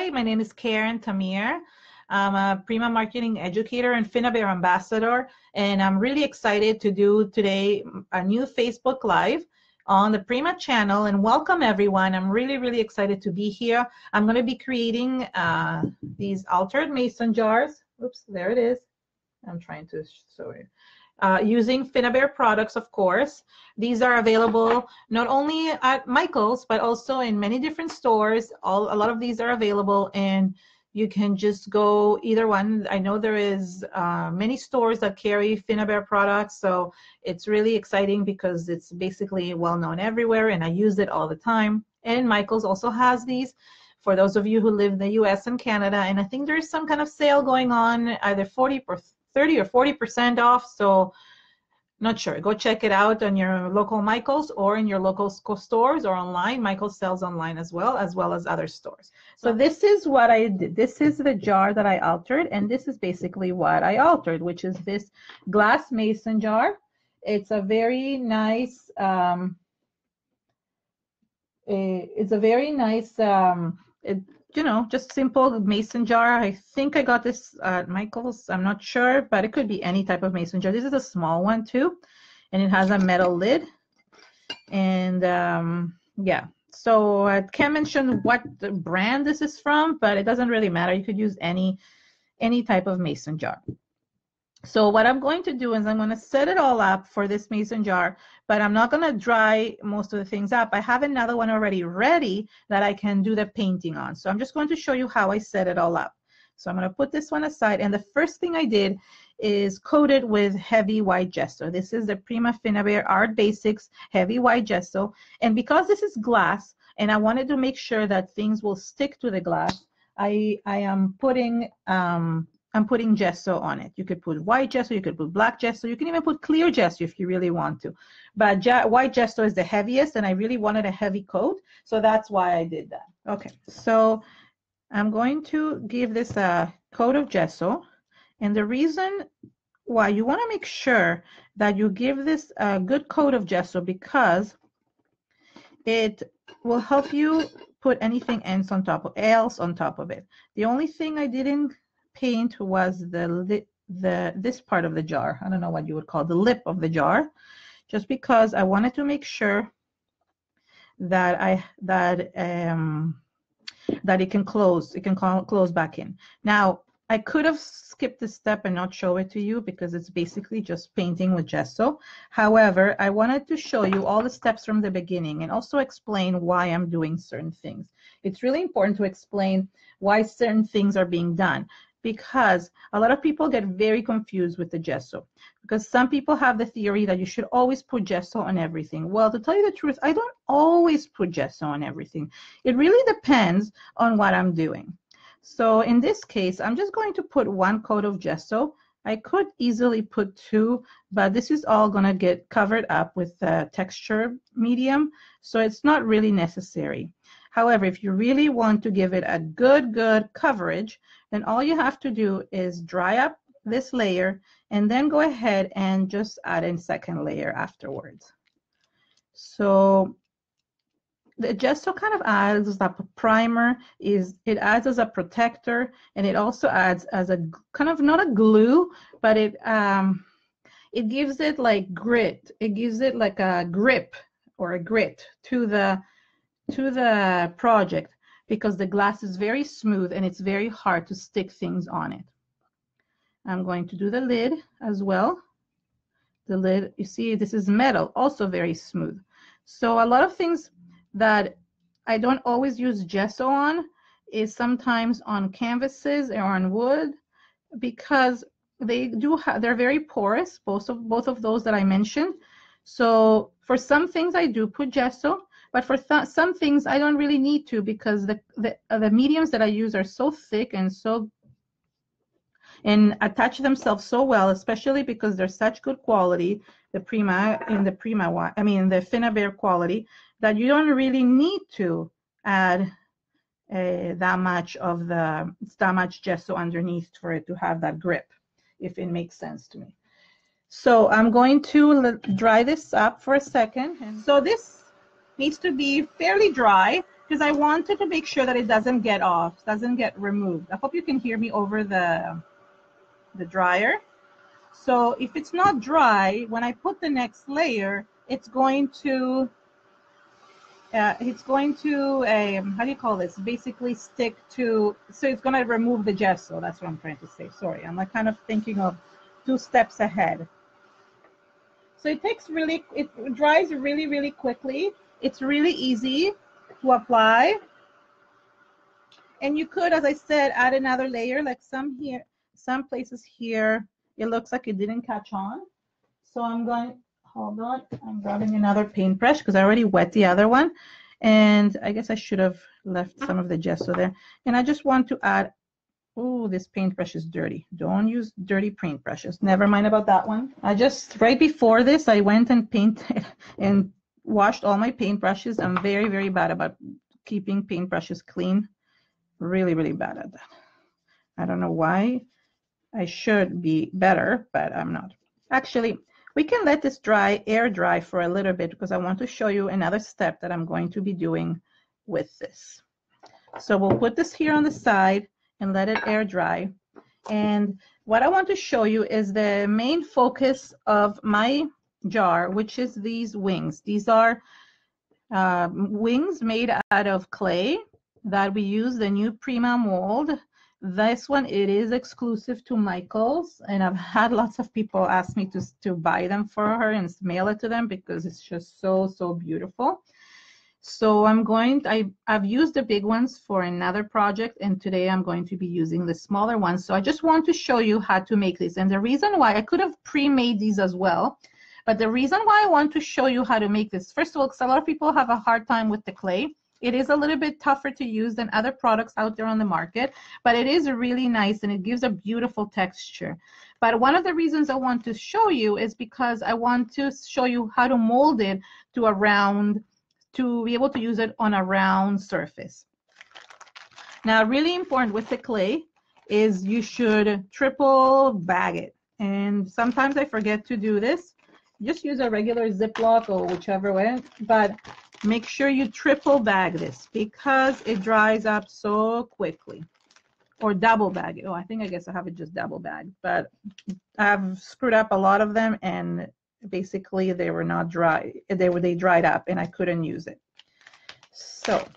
Hi, my name is Karen Tamir. I'm a Prima marketing educator and Finnabair ambassador, and I'm really excited to do today a new Facebook Live on the Prima channel, and welcome everyone. I'm really excited to be here. I'm going to be creating these altered mason jars. Oops, there it is. I'm trying to show you. Using Finnabair products, of course. These are available not only at Michael's, but also in many different stores. A lot of these are available, and you can just go either one. I know there is many stores that carry Finnabair products, so it's really exciting because it's basically well known everywhere, and I use it all the time. And Michael's also has these for those of you who live in the US and Canada, and I think there's some kind of sale going on, either 30 or 40% off, so not sure. Go check it out on your local Michael's or in your local stores or online. Michael's sells online as well as other stores. So this is what I did. This is the jar that I altered, and this is basically what I altered, which is this glass mason jar. It's a very nice you know, just simple mason jar. I think I got this at Michael's. I'm not sure, but it could be any type of mason jar. This is a small one too, and it has a metal lid. And yeah, so I can't mention what the brand this is from, but it doesn't really matter. You could use any type of mason jar. So what I'm going to do is I'm going to set it all up for this mason jar, but I'm not going to dry most of the things up. I have another one already ready that I can do the painting on. So I'm just going to show you how I set it all up. So I'm going to put this one aside, and the first thing I did is coat it with heavy white gesso. This is the Prima Finnabair Art Basics Heavy White Gesso, and because this is glass and I wanted to make sure that things will stick to the glass, I am putting I'm putting gesso on it. You could put white gesso, you could put black gesso, you can even put clear gesso if you really want to. But white gesso is the heaviest, and I really wanted a heavy coat, so that's why I did that. Okay, so I'm going to give this a coat of gesso, and the reason why you want to make sure that you give this a good coat of gesso because it will help you put anything else on top of it. The only thing I didn't paint was this part of the jar. I don't know what you would call the lip of the jar, just because I wanted to make sure that that it can close. It can close back in. Now I could have skipped this step and not show it to you because it's basically just painting with gesso. However, I wanted to show you all the steps from the beginning and also explain why I'm doing certain things. It's really important to explain why certain things are being done, because a lot of people get very confused with the gesso, because some people have the theory that you should always put gesso on everything. Well, to tell you the truth, I don't always put gesso on everything. It really depends on what I'm doing. So in this case, I'm just going to put one coat of gesso. I could easily put two, but this is all going to get covered up with the texture medium, so it's not really necessary. However, if you really want to give it a good coverage, then all you have to do is dry up this layer and then go ahead and just add a second layer afterwards. So the gesso kind of adds as a primer, it adds as a protector, and it also adds as a kind of not a glue, but it gives it like grit. It gives it like a grip or a grit to the project, because the glass is very smooth and it's very hard to stick things on it. I'm going to do the lid as well. The lid, you see, this is metal, also very smooth. So a lot of things that I don't always use gesso on is sometimes on canvases or on wood, because they're very porous, both of those that I mentioned. So for some things I do put gesso, but for some things I don't really need to, because the mediums that I use are so thick and attach themselves so well, especially because they're such good quality, the Finnabair quality, that you don't really need to add that much gesso underneath for it to have that grip, if it makes sense to me. So I'm going to dry this up for a second. And so this needs to be fairly dry, because I wanted to make sure that it doesn't get off, doesn't get removed. I hope you can hear me over the dryer. So if it's not dry, when I put the next layer, it's going to how do you call this? Basically stick to, so it's going to remove the gesso. That's what I'm trying to say. Sorry, I'm like kind of thinking of 2 steps ahead. So it dries really, really quickly. It's really easy to apply. And you could, as I said, add another layer, like some places here, it looks like it didn't catch on. So I'm going, hold on, I'm grabbing another paintbrush because I already wet the other one. And I guess I should have left some of the gesso there. And I just want to add, oh, this paintbrush is dirty. Don't use dirty paintbrushes. Never mind about that one. Right before this, I went and painted and washed all my paintbrushes. I'm very, very bad about keeping paintbrushes clean. Really, really bad at that. I don't know why. I should be better, but I'm not. Actually, we can let this air dry for a little bit because I want to show you another step that I'm going to be doing with this. So we'll put this here on the side and let it air dry. And what I want to show you is the main focus of my jar, which is these wings. These are wings made out of clay that we use the new Prima mold. This one, it is exclusive to Michael's, and I've had lots of people ask me to buy them for her and mail it to them because it's just so, so beautiful. So I've used the big ones for another project, and today I'm going to be using the smaller ones. So I just want to show you how to make this. And the reason why, I could have pre-made these as well, but the reason why I want to show you how to make this, first of all, because a lot of people have a hard time with the clay. It is a little bit tougher to use than other products out there on the market, but it is really nice and it gives a beautiful texture. But one of the reasons I want to show you is because I want to show you how to mold it to be able to use it on a round surface. Now, really important with the clay is you should triple bag it. And sometimes I forget to do this. Just use a regular Ziploc or whichever way, but make sure you triple bag this because it dries up so quickly. Or double bag it. Oh, I guess I have it just double bagged, but I've screwed up a lot of them and basically they were not dry. They dried up and I couldn't use it. So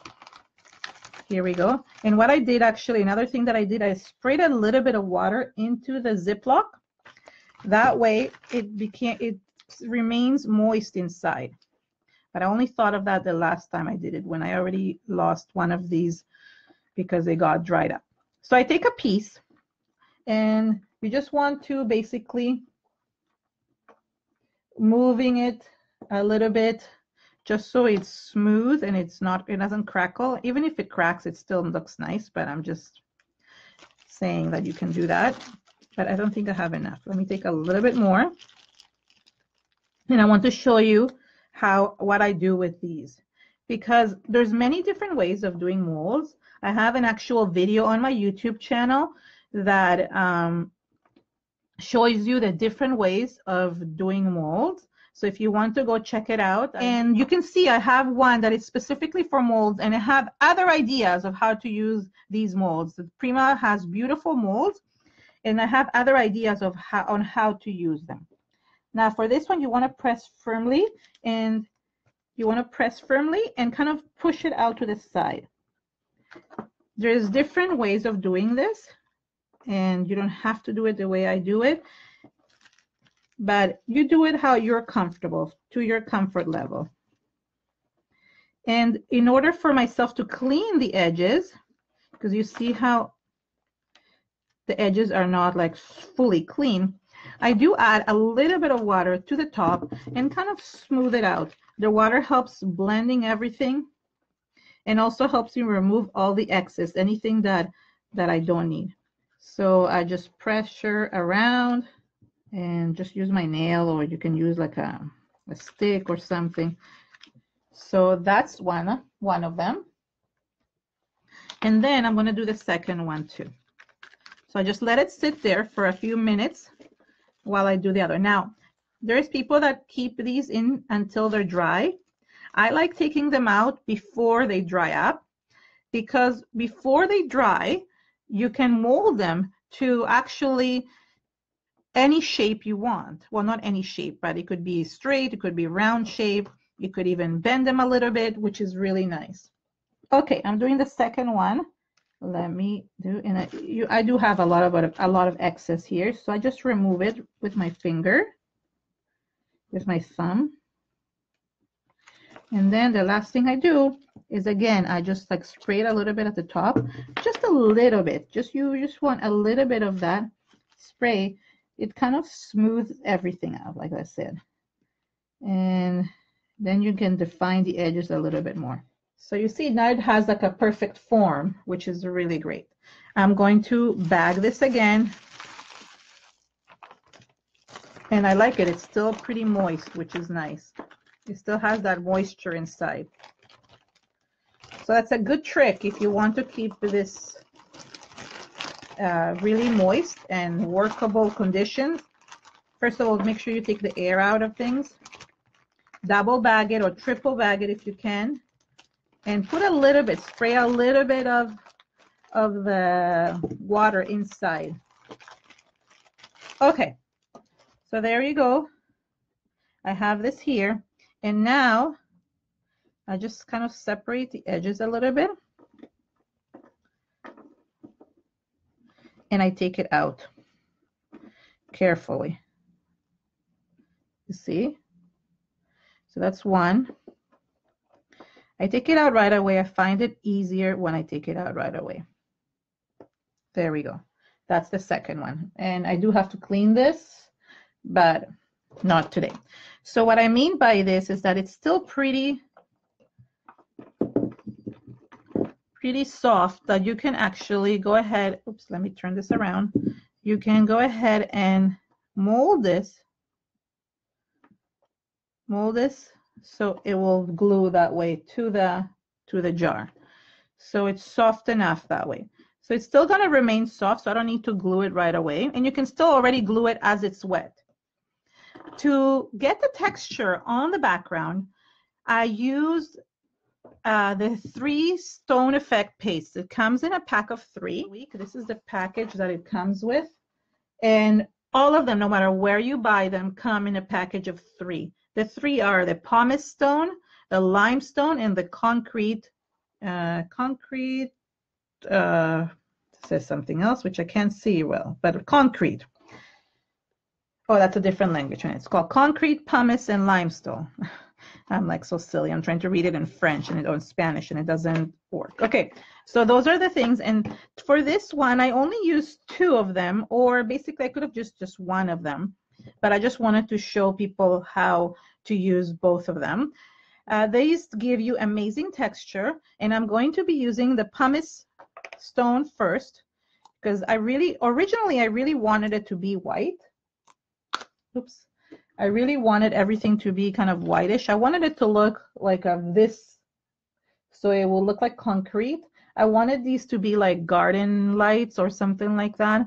here we go. And what I did actually, another thing that I did, I sprayed a little bit of water into the Ziploc. That way it remains moist inside. But I only thought of that the last time I did it, when I already lost one of these because they got dried up. So I take a piece and you just want to basically moving it a little bit just so it's smooth and it doesn't crackle. Even if it cracks, it still looks nice, but I'm just saying that you can do that. But I don't think I have enough. Let me take a little bit more. And I want to show you what I do with these, because there's many different ways of doing molds. I have an actual video on my YouTube channel that shows you the different ways of doing molds. So if you want to go check it out, and you can see I have one that is specifically for molds, and I have other ideas of how to use these molds. The Prima has beautiful molds, and I have other ideas of how to use them. Now for this one, you want to press firmly, and kind of push it out to the side. There's different ways of doing this, and you don't have to do it the way I do it, but you do it how you're comfortable, to your comfort level. And in order for myself to clean the edges, because you see how the edges are not like fully clean, I do add a little bit of water to the top and kind of smooth it out. The water helps blending everything and also helps you remove all the excess, anything that I don't need. So I just pressure around and just use my nail, or you can use like a stick or something. So that's one of them. And then I'm going to do the second one too. So I just let it sit there for a few minutes while I do the other. Now, there's people that keep these in until they're dry. I like taking them out before they dry up, because before they dry, you can mold them to actually any shape you want. Well, not any shape, but it could be straight, it could be round shape. You could even bend them a little bit, which is really nice. Okay, I'm doing the second one. Let me do, and I do have a lot of excess here, so I just remove it with my finger, with my thumb. And then the last thing I do is, again, I just like spray it a little bit at the top, just a little bit. You just want a little bit of that spray. It kind of smooths everything out, like I said. And then you can define the edges a little bit more. So you see now it has like a perfect form, which is really great. I'm going to bag this again. And I like it. It's still pretty moist, which is nice. It still has that moisture inside. So that's a good trick if you want to keep this really moist and workable conditions. First of all, make sure you take the air out of things. Double bag it or triple bag it if you can. And put a little bit, spray a little bit of the water inside. Okay, so there you go. I have this here. And now I just kind of separate the edges a little bit. And I take it out carefully. You see? So that's one. I take it out right away. I find it easier when I take it out right away. There we go. That's the second one. And I do have to clean this, but not today. So what I mean by this is that it's still pretty soft, that you can actually go ahead. Oops, let me turn this around. You can go ahead and mold this. So it will glue that way to the jar. So it's soft enough that way. So it's still going to remain soft, so I don't need to glue it right away. And you can still already glue it as it's wet. To get the texture on the background, I used the 3 stone effect paste. It comes in a pack of 3. This is the package that it comes with. And all of them, no matter where you buy them, come in a package of 3. The 3 are the pumice stone, the limestone, and the concrete. Says something else, which I can't see well, but concrete. Oh, that's a different language. It's called concrete, pumice, and limestone. I'm like so silly. I'm trying to read it in French or in Spanish, and it doesn't work. Okay, so those are the things. And for this one, I only used 2 of them, or basically I could have just one of them. But I just wanted to show people how to use both of them. These give you amazing texture, and I'm going to be using the pumice stone first, because originally I really wanted it to be white. Oops. I really wanted everything to be kind of whitish. I wanted it to look like this, so it will look like concrete. I wanted these to be like garden lights or something like that.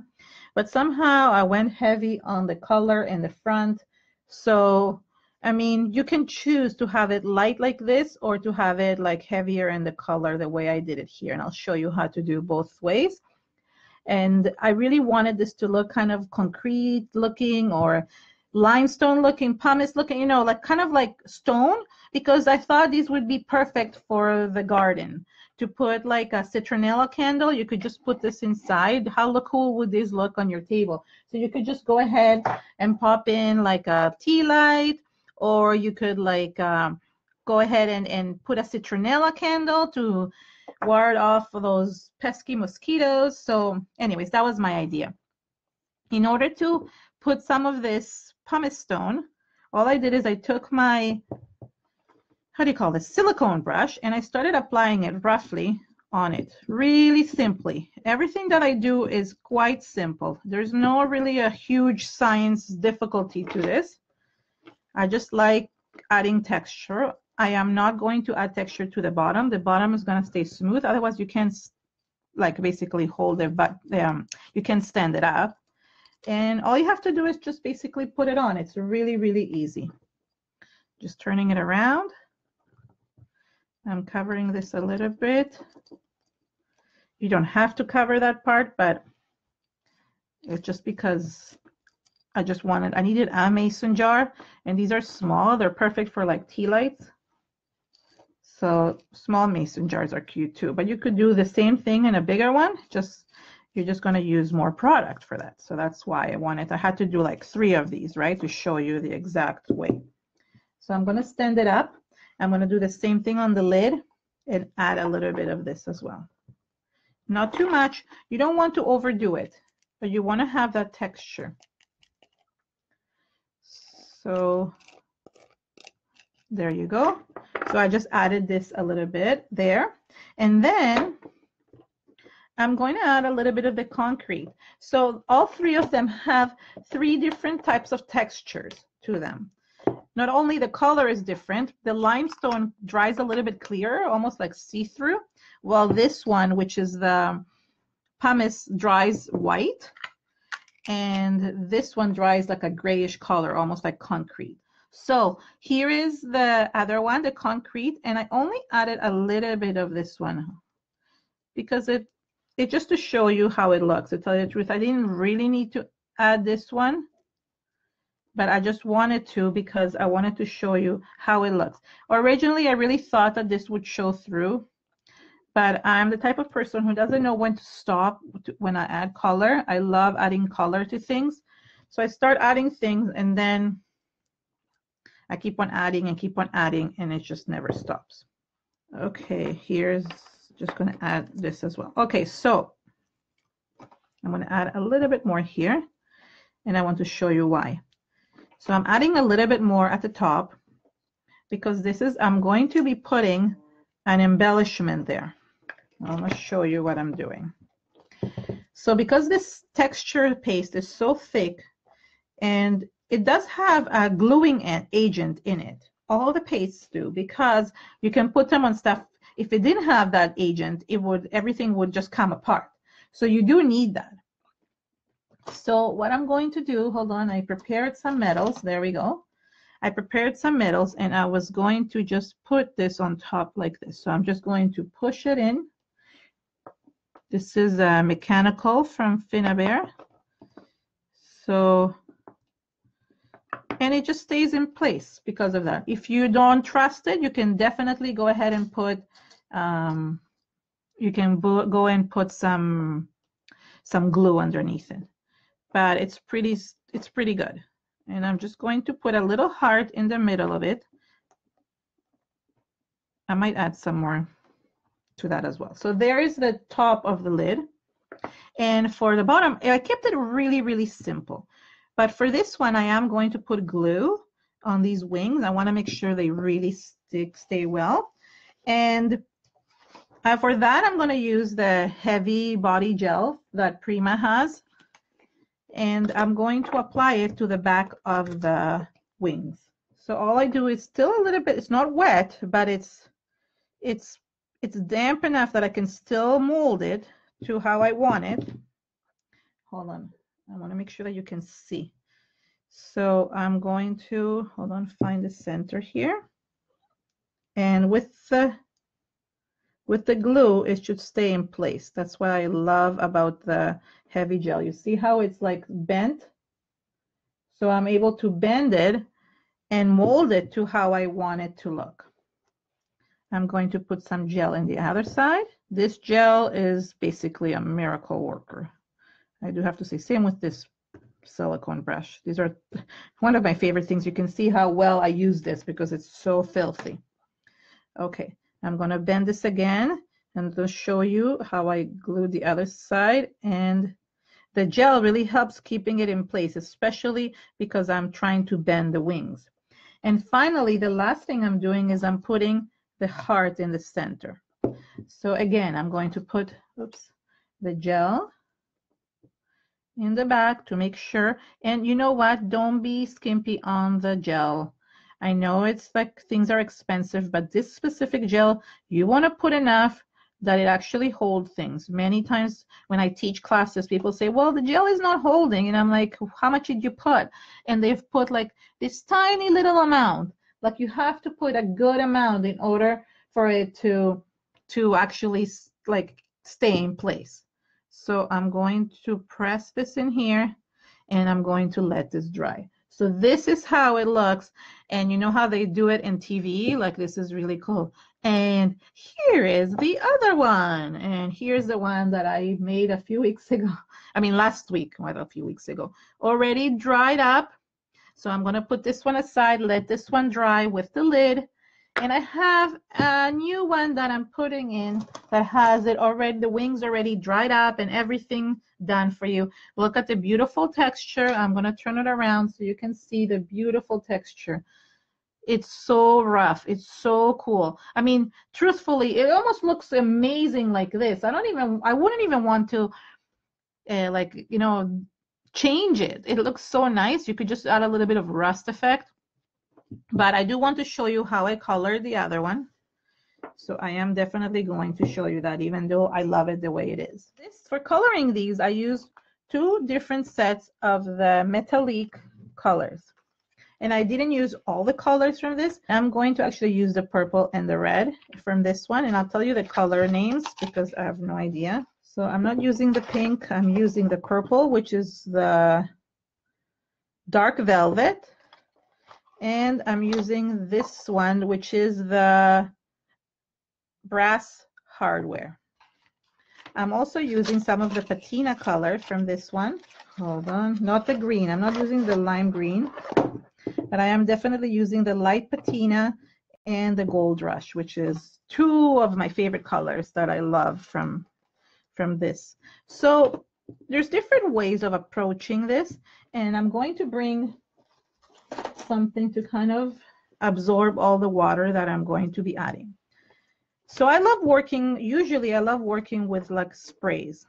But somehow I went heavy on the color in the front. So, I mean, you can choose to have it light like this or to have it like heavier in the color the way I did it here. And I'll show you how to do both ways. And I really wanted this to look kind of concrete looking or limestone looking, pumice looking, you know, like kind of like stone, because I thought these would be perfect for the garden. To put like a citronella candle, you could just put this inside. How cool would this look on your table? So you could just go ahead and pop in like a tea light, or you could like go ahead and put a citronella candle to ward off those pesky mosquitoes. So anyways, that was my idea. In order to put some of this pumice stone, all I did is I took my, how do you call this, silicone brush, and I started applying it roughly on it, really simply. Everything that I do is quite simple. There's no really a huge science difficulty to this. I just like adding texture. I am not going to add texture to the bottom. The bottom is going to stay smooth. Otherwise, you can't like basically hold it, but you can stand it up. And all you have to do is just basically put it on. It's really, really easy. Just turning it around. I'm covering this a little bit. You don't have to cover that part, but it's just because I needed a mason jar, and these are small. They're perfect for like tea lights. So small mason jars are cute too, but you could do the same thing in a bigger one. You're just going to use more product for that. So that's why I had to do like 3 of these, right, to show you the exact way. So I'm going to stand it up. I'm going to do the same thing on the lid and add a little bit of this as well. Not too much. You don't want to overdo it, but you want to have that texture. So there you go. So I just added this a little bit there. And then I'm going to add a little bit of the concrete. So all 3 of them have 3 different types of textures to them. Not only the color is different, the limestone dries a little bit clearer, almost like see-through, while this one, which is the pumice, dries white, and this one dries like a grayish color, almost like concrete. So here is the other one, the concrete, and I only added a little bit of this one because it just to show you how it looks. To tell you the truth, I didn't really need to add this one, but I just wanted to because I wanted to show you how it looks. Originally, I really thought that this would show through, but I'm the type of person who doesn't know when to stop when I add color. I love adding color to things. So I start adding things, and then I keep on adding and keep on adding, and it just never stops. Okay, here's just going to add this as well. Okay, so I'm going to add a little bit more here, and I want to show you why. So I'm adding a little bit more at the top because I'm going to be putting an embellishment there. I'm going to show you what I'm doing. So because this texture paste is so thick, and it does have a gluing agent in it. All the pastes do, because you can put them on stuff. If it didn't have that agent, everything would just come apart. So you do need that. So what I'm going to do, hold on, I prepared some metals. There we go. I prepared some metals, and I was going to just put this on top like this. So I'm just going to push it in. This is a mechanical from Finnabair. So, and it just stays in place because of that. If you don't trust it, you can definitely go ahead and put, go and put some glue underneath it. But it's pretty good. And I'm just going to put a little heart in the middle of it. I might add some more to that as well. So there is the top of the lid. And for the bottom, I kept it really, really simple. But for this one, I am going to put glue on these wings. I want to make sure they really stay well. And for that, I'm going to use the heavy body gel that Prima has. And I'm going to apply it to the back of the wings. So all I do is still a little bit, it's not wet, but it's damp enough that I can still mold it to how I want it. Hold on, I want to make sure that you can see. So I'm going to, hold on, find the center here. And with the glue, it should stay in place. That's what I love about the heavy gel. You see how it's like bent? So I'm able to bend it and mold it to how I want it to look. I'm going to put some gel in the other side. This gel is basically a miracle worker. I do have to say, same with this silicone brush. These are one of my favorite things. You can see how well I use this because it's so filthy. Okay, I'm going to bend this again and to show you how I glue the other side. And the gel really helps keeping it in place, especially because I'm trying to bend the wings. And finally, the last thing I'm doing is I'm putting the heart in the center. So again, I'm going to put, the gel in the back to make sure. And you know what? Don't be skimpy on the gel. I know it's like things are expensive, but this specific gel, you want to put enough that it actually holds things. Many times when I teach classes, people say, well, the gel is not holding. And I'm like, how much did you put? And they've put like this tiny little amount. Like you have to put a good amount in order for it to actually like stay in place. So I'm going to press this in here and I'm going to let this dry. So this is how it looks. And you know how they do it in TV? Like, this is really cool. And here is the other one. And here's the one that I made a few weeks ago. I mean, last week, well, a few weeks ago. Already dried up. So I'm going to put this one aside, let this one dry with the lid. And I have a new one that I'm putting in that has it already, the wings already dried up and everything done for you. Look at the beautiful texture. I'm going to turn it around so you can see the beautiful texture. It's so rough. It's so cool. I mean, truthfully, it almost looks amazing like this. I wouldn't even want to, like, you know, change it. It looks so nice. You could just add a little bit of rust effect. But I do want to show you how I colored the other one. So I am definitely going to show you that, even though I love it the way it is. For coloring these, I used 2 different sets of the Metallique colors. And I didn't use all the colors from this. I'm going to actually use the purple and the red from this one. And I'll tell you the color names because I have no idea. So I'm not using the pink. I'm using the purple, which is the dark velvet. And I'm using this one, which is the brass hardware. I'm also using some of the patina color from this one. Hold on, not the green. I'm not using the lime green, but I am definitely using the light patina and the gold rush, which is 2 of my favorite colors that I love from this. So there's different ways of approaching this, and I'm going to bring something to kind of absorb all the water that I'm going to be adding. So I love working, usually I love working with like sprays.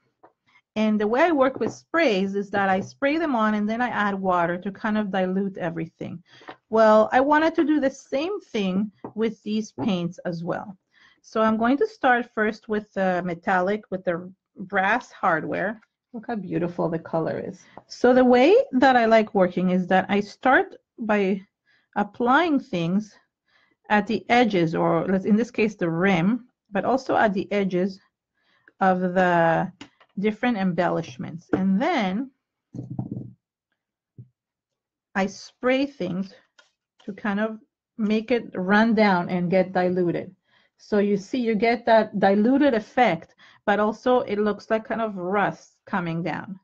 And the way I work with sprays is that I spray them on and then I add water to kind of dilute everything. Well, I wanted to do the same thing with these paints as well. So I'm going to start first with the metallic, with the brass hardware. Look how beautiful the color is. So the way that I like working is that I start by applying things at the edges, or in this case the rim, but also at the edges of the different embellishments. And then I spray things to kind of make it run down and get diluted. So you see, you get that diluted effect, but also it looks like kind of rust coming down.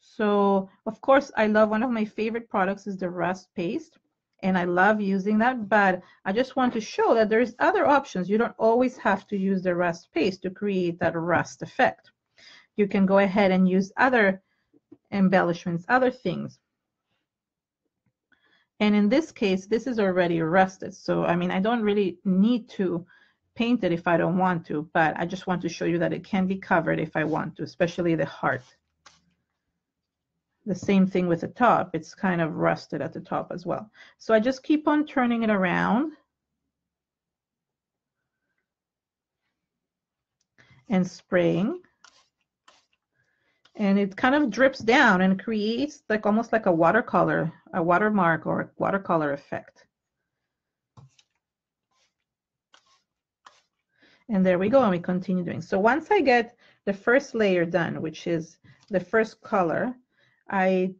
So of course, I love, one of my favorite products is the rust paste, and I love using that, but I just want to show that there's other options. You don't always have to use the rust paste to create that rust effect. You can go ahead and use other embellishments, other things. And in this case, this is already rusted. So, I mean, I don't really need to paint it if I don't want to, but I just want to show you that it can be covered if I want to, especially the heart. The same thing with the top. It's kind of rusted at the top as well. So I just keep on turning it around and spraying. And it kind of drips down and creates like almost like a watercolor, a watermark or a watercolor effect. And there we go, and we continue doing. So once I get the first layer done, which is the first color, I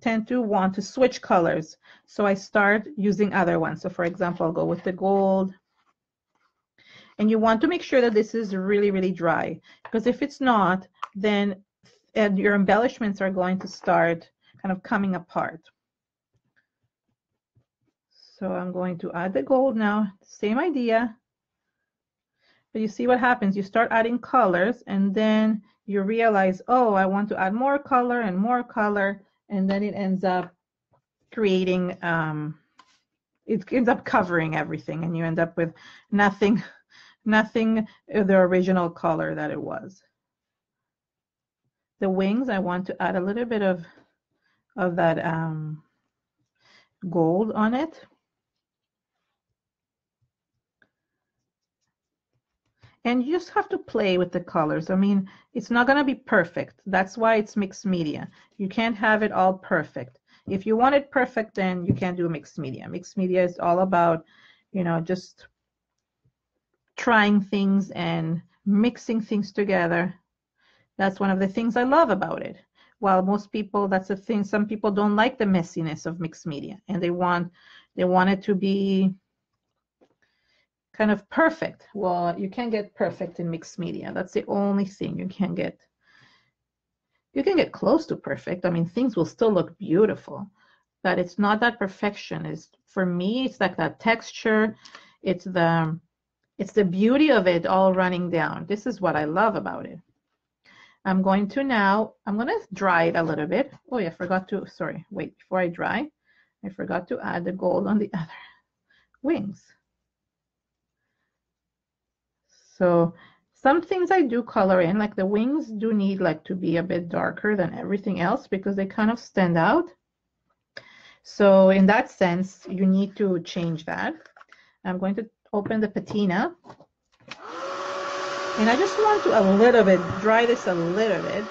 tend to want to switch colors. So I start using other ones. So for example, I'll go with the gold. And you want to make sure that this is really, really dry, because if it's not, then your embellishments are going to start kind of coming apart. So I'm going to add the gold now, same idea. But you see what happens, you start adding colors and then you realize, oh, I want to add more color, and then it ends up creating, it ends up covering everything, and you end up with nothing the original color that it was. The wings, I want to add a little bit of that gold on it. And you just have to play with the colors. I mean, it's not going to be perfect. That's why it's mixed media. You can't have it all perfect. If you want it perfect, then you can't do mixed media. Mixed media is all about, you know, just trying things and mixing things together. That's one of the things I love about it. While most people, that's the thing, some people don't like the messiness of mixed media, and they want it to be kind of perfect. Well, you can't get perfect in mixed media. That's the only thing you can get. You can get close to perfect. I mean, things will still look beautiful, but it's not that perfection. Is for me, it's like that texture. It's the beauty of it all running down. This is what I love about it. I'm going to dry it a little bit. Oh yeah, sorry, wait, before I dry, I forgot to add the gold on the other wings. So some things I do color in, like the wings do need like to be a bit darker than everything else because they kind of stand out. So in that sense, you need to change that. I'm going to open the patina. And I just want to dry this a little bit,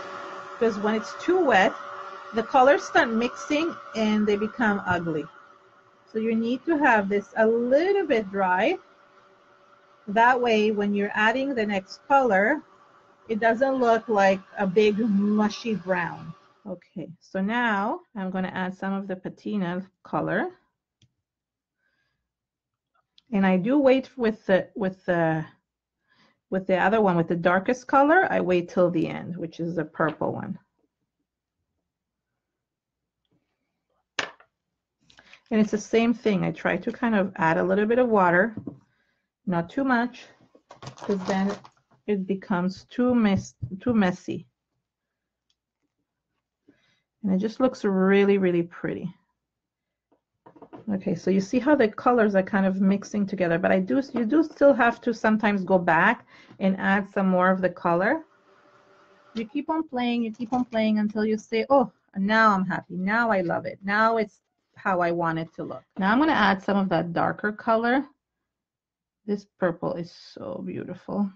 because when it's too wet, the colors start mixing and they become ugly. So you need to have this a little bit dry. That way, when you're adding the next color, it doesn't look like a big mushy brown. Okay, so now I'm going to add some of the patina color. And I do wait with the other one, with the darkest color, I wait till the end, which is the purple one. And it's the same thing. I try to kind of add a little bit of water, not too much, because then it becomes too messy. And it just looks really, really pretty. Okay, so you see how the colors are kind of mixing together, but you do still have to sometimes go back and add some more of the color. You keep on playing until you say, oh, now I'm happy. Now I love it. Now it's how I want it to look. Now I'm going to add some of that darker color. This purple is so beautiful.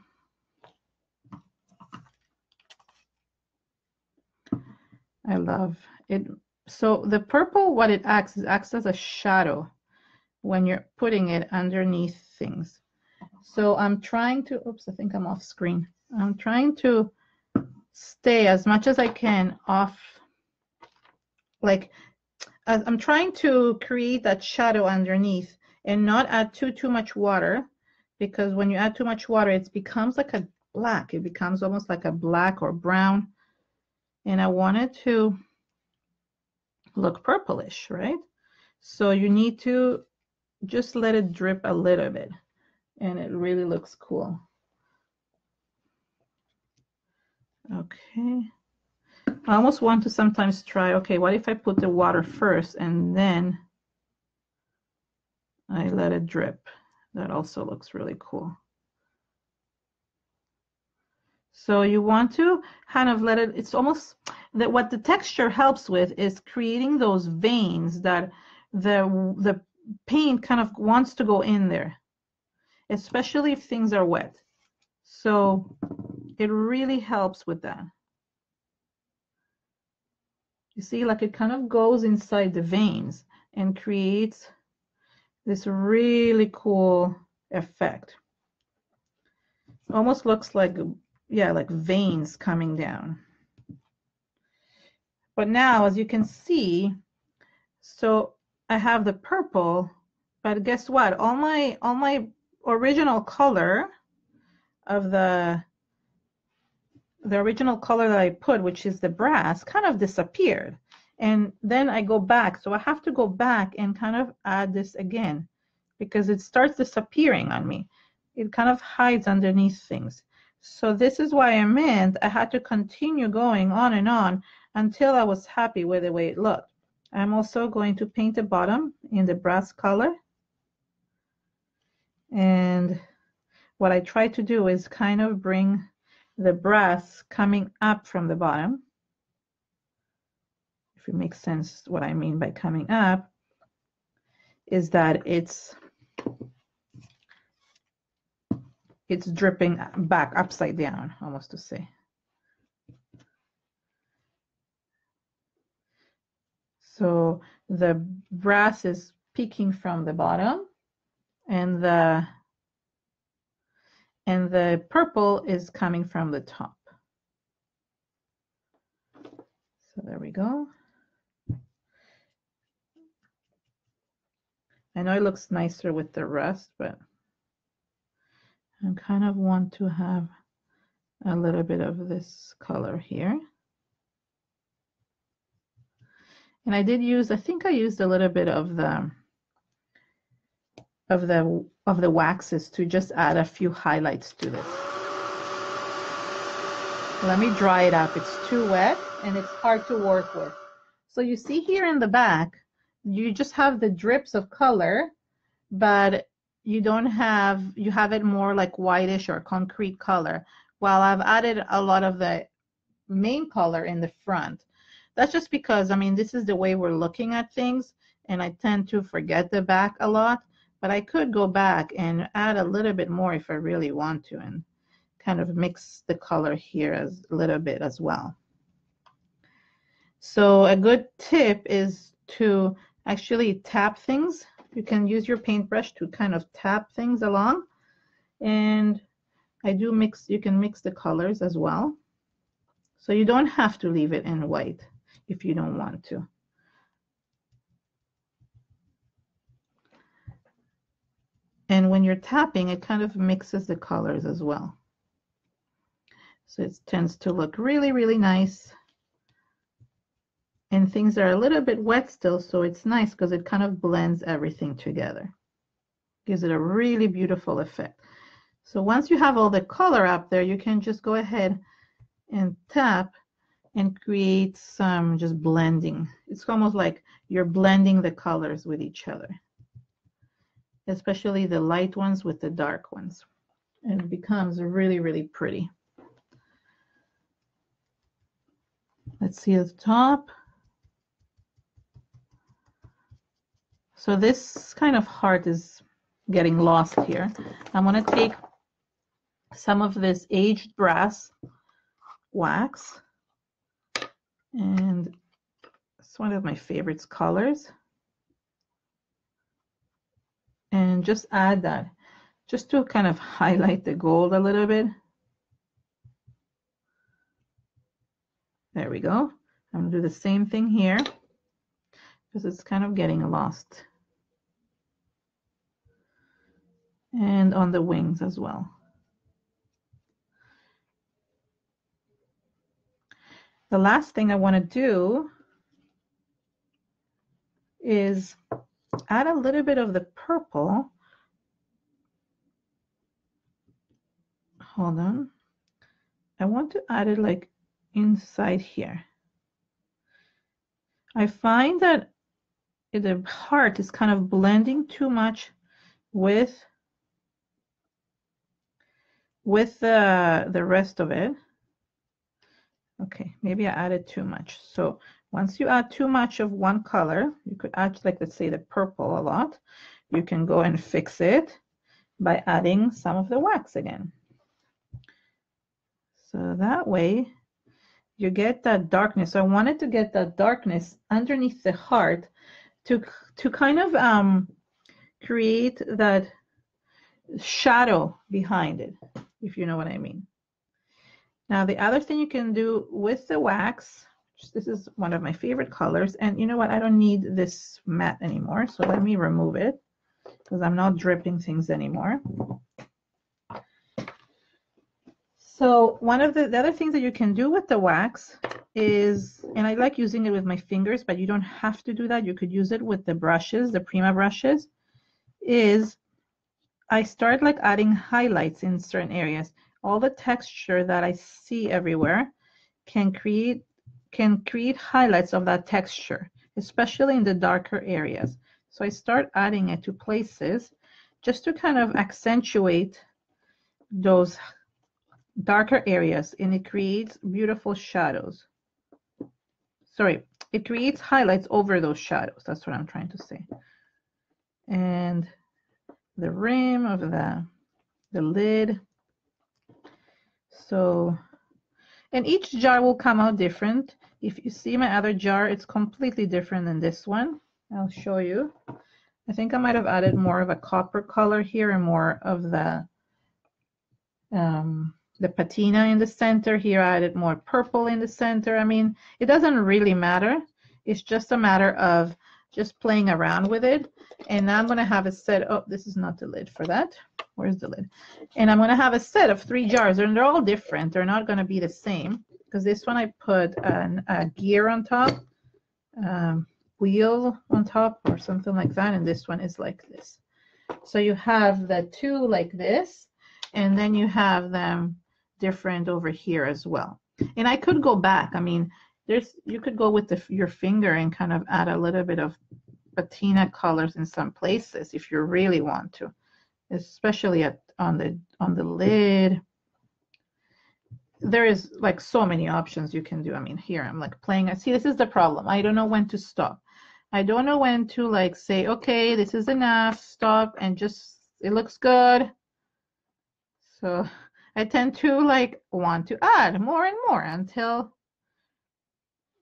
I love it. So the purple, what it acts as a shadow when you're putting it underneath things. So I'm trying to, oops, I think I'm off screen. I'm trying to stay as much as I can off, like I'm trying to create that shadow underneath and not add too much water, because when you add too much water, it becomes like a black. It becomes almost like a black or brown. And I want it to look purplish, right? So you need to just let it drip a little bit, and it really looks cool. Okay. I almost want to sometimes try, okay, what if I put the water first and then I let it drip? That also looks really cool. So you want to kind of let it, it's almost that what the texture helps with is creating those veins that the paint kind of wants to go in there, especially if things are wet. So it really helps with that. You see, like it kind of goes inside the veins and creates this really cool effect. Almost looks like, yeah, like veins coming down. But now, as you can see, so I have the purple, but guess what? All my original color of the original color that I put, which is the brass, kind of disappeared. And then I go back. So I have to go back and kind of add this again, because it starts disappearing on me. It kind of hides underneath things. So this is why I meant I had to continue going on and on until I was happy with the way it looked. I'm also going to paint the bottom in the brass color. And what I try to do is kind of bring the brass coming up from the bottom. If it makes sense, what I mean by coming up is that it's dripping back upside down, almost to say. So the brass is peeking from the bottom, and and the purple is coming from the top. So there we go. I know it looks nicer with the rest, but I kind of want to have a little bit of this color here. And I did use, I think I used a little bit of the waxes to just add a few highlights to this. Let me dry it up. It's too wet and it's hard to work with. So you see here in the back, you just have the drips of color, but you don't have, you have it more like whitish or concrete color, while I've added a lot of the main color in the front. That's just because, I mean, this is the way we're looking at things, and I tend to forget the back a lot, but I could go back and add a little bit more if I really want to, and kind of mix the color here as a little bit as well. So a good tip is to actually tap things. You can use your paintbrush to kind of tap things along, and I do mix, you can mix the colors as well. So you don't have to leave it in white if you don't want to. And when you're tapping, it kind of mixes the colors as well. So it tends to look really, really nice. And things are a little bit wet still, so it's nice because it kind of blends everything together. Gives it a really beautiful effect. So once you have all the color up there, you can just go ahead and tap and create some just blending. It's almost like you're blending the colors with each other, especially the light ones with the dark ones. And it becomes really, really pretty. Let's see at the top. So this kind of heart is getting lost here. I'm going to take some of this aged brass wax, and it's one of my favorite colors, and just add that just to kind of highlight the gold a little bit. There we go. I'm going to do the same thing here because it's kind of getting lost. And on the wings as well. The last thing I want to do is add a little bit of the purple. Hold on. I want to add it like inside here. I find that the heart is kind of blending too much with the rest of it. Okay, maybe I added too much. So once you add too much of one color, you could add, like, let's say the purple a lot. You can go and fix it by adding some of the wax again. So that way you get that darkness. So I wanted to get that darkness underneath the heart to kind of create that shadow behind it, if you know what I mean. Now the other thing you can do with the wax, this is one of my favorite colors, and you know what, I don't need this matte anymore, so let me remove it because I'm not dripping things anymore. So one of the other things that you can do with the wax is, and I like using it with my fingers, but you don't have to do that, you could use it with the brushes, the Prima brushes, is I start like adding highlights in certain areas. All the texture that I see everywhere can create highlights of that texture, especially in the darker areas. So I start adding it to places just to kind of accentuate those darker areas, and it creates beautiful shadows. Sorry, it creates highlights over those shadows. That's what I'm trying to say. And the rim of the lid. So, and each jar will come out different. If you see my other jar, it's completely different than this one. I'll show you. I think I might have added more of a copper color here and more of the the patina in the center. Here I added more purple in the center. I mean, it doesn't really matter. It's just a matter of just playing around with it. And now I'm going to have a set. Oh, this is not the lid for that. Where's the lid? And I'm going to have a set of 3 jars, and they're all different. They're not going to be the same, because this one I put a gear on top, wheel on top or something like that, and this one is like this. So you have the 2 like this, and then you have them different over here as well. And I could go back. I mean, you could go with your finger and kind of add a little bit of patina colors in some places if you really want to, especially on the lid. There is like so many options you can do. I mean, here I'm like playing. See, this is the problem. I don't know when to stop. I don't know when to like say, okay, this is enough, stop, and just, it looks good. So I tend to like want to add more and more until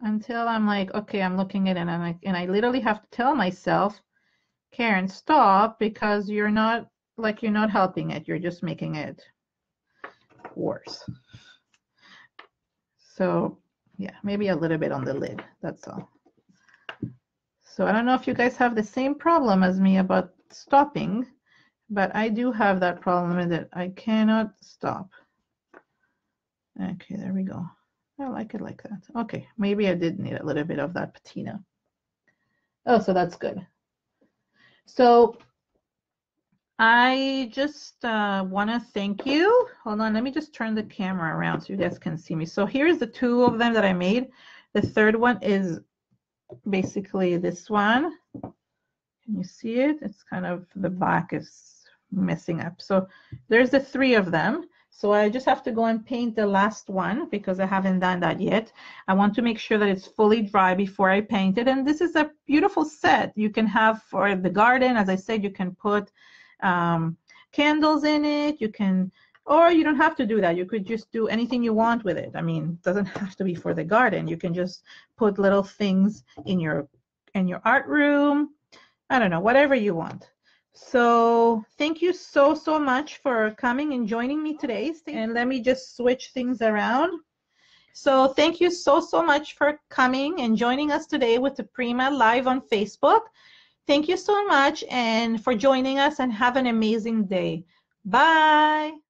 I'm like, okay, I'm looking at it, and I'm like, and I literally have to tell myself, Karen, stop, because you're not helping it. You're just making it worse. So yeah, maybe a little bit on the lid, that's all. So I don't know if you guys have the same problem as me about stopping, but I do have that problem that I cannot stop. Okay, there we go. I like it like that. Okay, maybe I did need a little bit of that patina. Oh, so that's good. So I just want to thank you. Hold on, let me just turn the camera around so you guys can see me. So here's the 2 of them that I made. The third one is basically this one. Can you see it? It's kind of, the back is messing up. So there's the 3 of them. So I just have to go and paint the last one because I haven't done that yet. I want to make sure that it's fully dry before I paint it. And this is a beautiful set you can have for the garden. As I said, you can put candles in it. You can, or you don't have to do that. You could just do anything you want with it. I mean, it doesn't have to be for the garden. You can just put little things in your art room. I don't know, whatever you want. So thank you so much for coming and joining me today. And let me just switch things around. So thank you so much for coming and joining us today with the Prima live on Facebook. Thank you so much and for joining us, and have an amazing day. Bye.